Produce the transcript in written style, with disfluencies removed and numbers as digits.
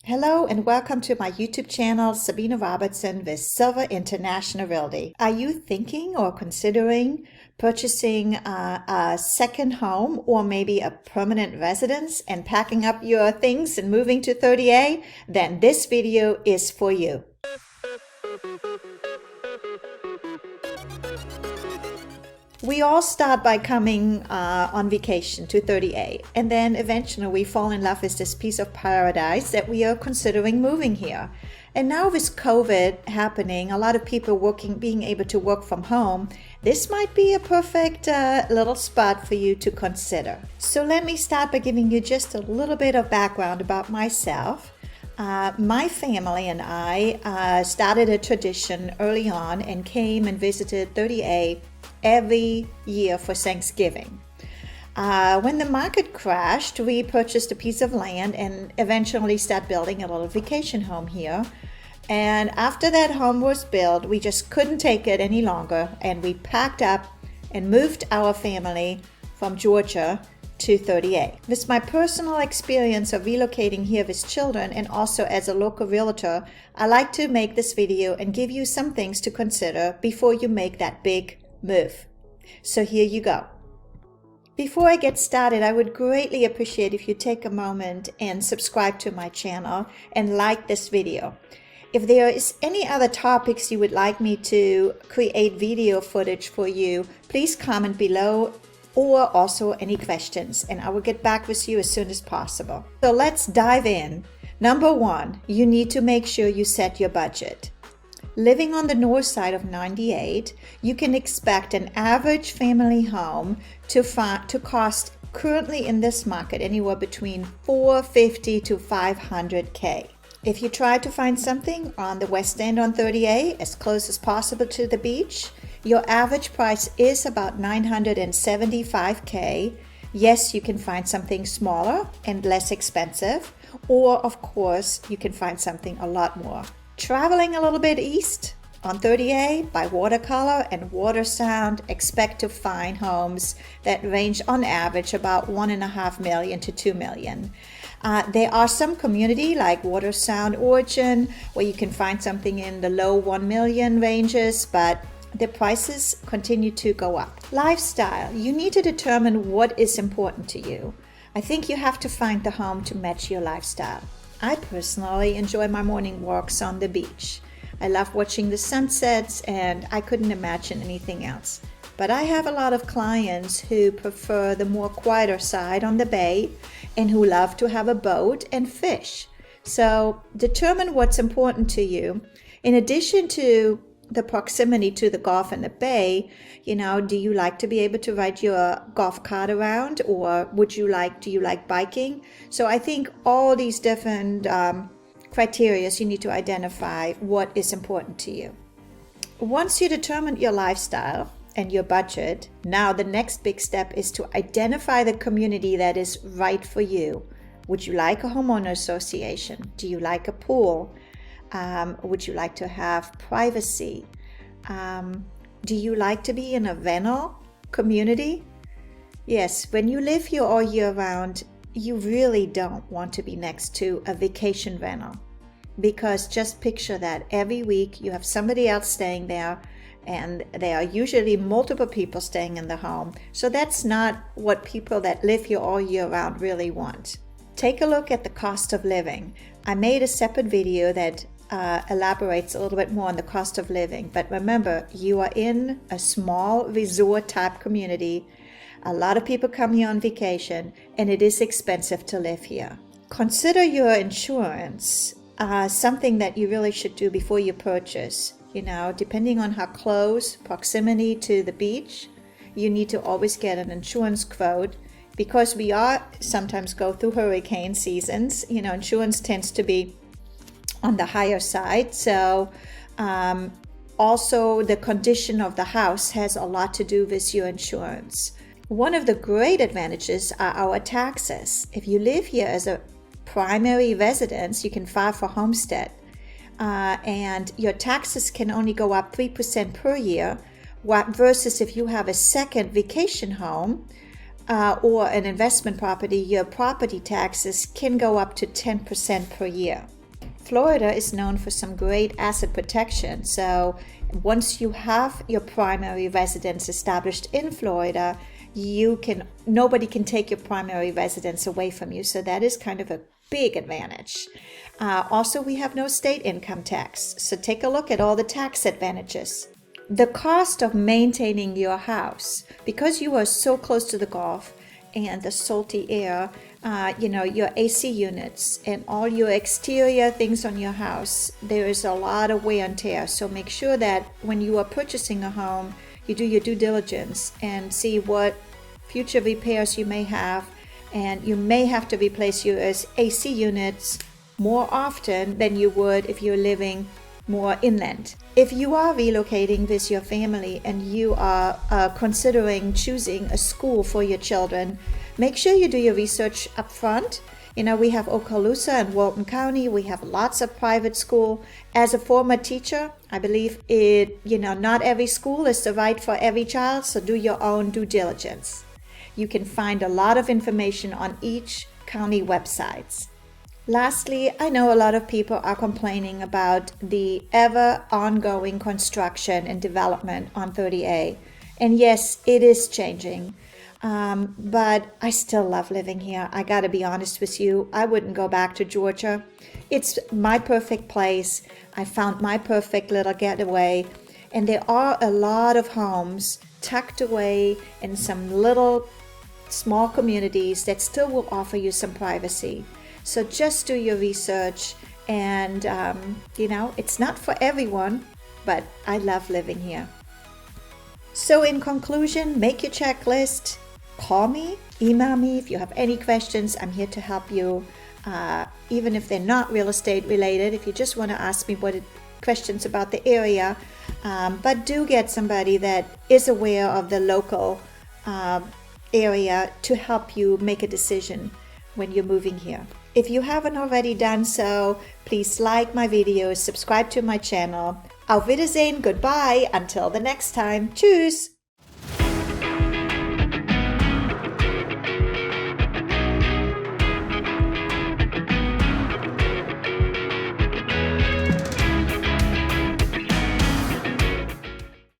Hello and welcome to my YouTube channel, Sabine Robertson with Silver International Realty. Are you thinking or considering purchasing a second home or maybe a permanent residence and packing up your things and moving to 30A? Then this video is for you. We all start by coming on vacation to 30A, and then eventually we fall in love with this piece of paradise that we are considering moving here. And now with COVID happening, a lot of people being able to work from home, this might be a perfect little spot for you to consider. So let me start by giving you just a little bit of background about myself. My family and I started a tradition early on and came and visited 30A every year for Thanksgiving. When the market crashed, we purchased a piece of land and eventually started building a little vacation home here. And after that home was built, we just couldn't take it any longer, and we packed up and moved our family from Georgia to 30A. With my personal experience of relocating here with children and also as a local realtor, I like to make this video and give you some things to consider before you make that big move. So here you go. Before I get started, I would greatly appreciate if you take a moment and subscribe to my channel and like this video. If there is any other topics you would like me to create video footage for you, please comment below, or also any questions, and I will get back with you as soon as possible. So let's dive in. Number one, you need to make sure you set your budget. Living on the north side of 98, you can expect an average family home to cost currently in this market anywhere between $450 to $500K. If you try to find something on the west end on 30A, as close as possible to the beach, your average price is about $975K. Yes, you can find something smaller and less expensive, or of course, you can find something a lot more. Traveling a little bit east on 30A by Watercolor and Watersound, expect to find homes that range on average about $1.5 million to $2 million. There are some community like Watersound Origin where you can find something in the low 1 million ranges, but the prices continue to go up. Lifestyle. You need to determine what is important to you. I think you have to find the home to match your lifestyle. I personally enjoy my morning walks on the beach. I love watching the sunsets, and I couldn't imagine anything else. But I have a lot of clients who prefer the more quieter side on the bay and who love to have a boat and fish. So determine what's important to you. In addition to the proximity to the Gulf and the bay, do you like to be able to ride your golf cart around, or do you like biking? So I think all these different criteria, you need to identify what is important to you. Once you determine your lifestyle and your budget, now the next big step is to identify the community that is right for you. Would you like a homeowner association? Do you like a pool? Would you like to have privacy? Do you like to be in a rental community? Yes, when you live here all year round, you really don't want to be next to a vacation rental, because just picture that every week you have somebody else staying there, and there are usually multiple people staying in the home. So that's not what people that live here all year round really want. Take a look at the cost of living. I made a separate video that elaborates a little bit more on the cost of living. But remember, you are in a small resort type community. A lot of people come here on vacation, and it is expensive to live here. Consider your insurance, something that you really should do before you purchase. Depending on how close proximity to the beach, you need to always get an insurance quote, because we are sometimes go through hurricane seasons. Insurance tends to be on the higher side. So also the condition of the house has a lot to do with your insurance. One of the great advantages are our taxes. If you live here as a primary residence, you can file for homestead, and your taxes can only go up 3% per year, versus if you have a second vacation home, or an investment property, your property taxes can go up to 10% per year. Florida is known for some great asset protection. So once you have your primary residence established in Florida, nobody can take your primary residence away from you. So that is kind of a big advantage. Also, we have no state income tax. So take a look at all the tax advantages. The cost of maintaining your house, because you are so close to the Gulf and the salty air, your AC units and all your exterior things on your house, there is a lot of wear and tear. So make sure that when you are purchasing a home, you do your due diligence and see what future repairs you may have. And you may have to replace your AC units more often than you would if you're living more inland. If you are relocating with your family and you are considering choosing a school for your children, make sure you do your research up front. We have Okaloosa and Walton County. We have lots of private school. As a former teacher, I believe not every school is the right for every child, so do your own due diligence. You can find a lot of information on each county websites. Lastly, I know a lot of people are complaining about the ever ongoing construction and development on 30A. And yes, it is changing. But I still love living here. I gotta be honest with you. I wouldn't go back to Georgia. It's my perfect place. I found my perfect little getaway. And there are a lot of homes tucked away in some little small communities that still will offer you some privacy. So just do your research, and it's not for everyone, but I love living here. So in conclusion, make your checklist, call me, email me if you have any questions. I'm here to help you, even if they're not real estate related, if you just want to ask me questions about the area, but do get somebody that is aware of the local area to help you make a decision when you're moving here. If you haven't already done so, please like my videos, subscribe to my channel. Auf Wiedersehen, goodbye, until the next time. Tschüss!